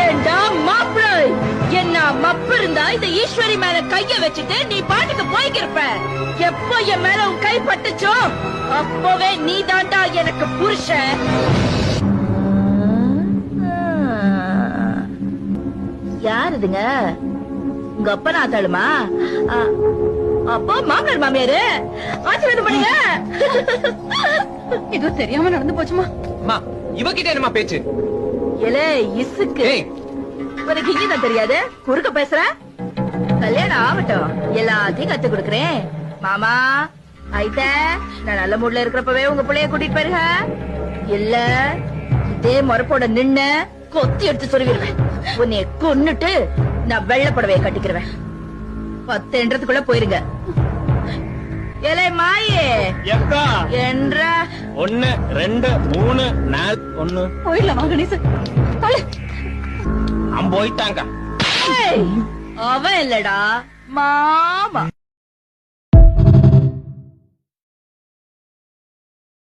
ஏண்டா மாப்பிள்ளை, என்ன மப்பு இருந்தா இந்த ஈஸ்வரி மேல கைய வச்சுட்டு நீ பாட்டுக்கு போய்க்கிருப்ப. எப்போ என் மேல உன் கை பட்டுச்சோ அப்பவே நீ தாண்டா எனக்கு புருஷன். யாருதுங்க? உங்க அப்பா நான் தழுமா? அப்போ மாமனார் மாமியாரு ஆசீர்வாதம் பண்ணுங்க. இது தெரியாம நடந்து போச்சுமா. அம்மா இவகிட்ட என்னமா பேச்சு? எலே இசுக்கு ஏய், உனக்கு இங்கதான் தெரியாது, குறுக்க பேசுற. கல்யாணம் ஆகட்டும், எல்லாத்தையும் கத்து கொடுக்கறேன். மாமா ஐத்த, நான் நல்ல மூட்ல இருக்கிறப்பவே உங்க பிள்ளைய கூட்டிட்டு போயிருங்க. இல்ல இதே மொறப்போட நின்னு கொத்தி எடுத்து சொருவிடுவேன். உன்னைய கொன்னுட்டு நான் வெள்ளை புடவைய கட்டிக்கிறேன். 10 என்றதுக்குள்ள போயிருங்க. ஏலே மாயே எக்கா என்ற 1 2 3 4 1 போயிடலாம் கணேசன். அவன் போயிட்டாங்க. அவன் இல்லடா மாமா.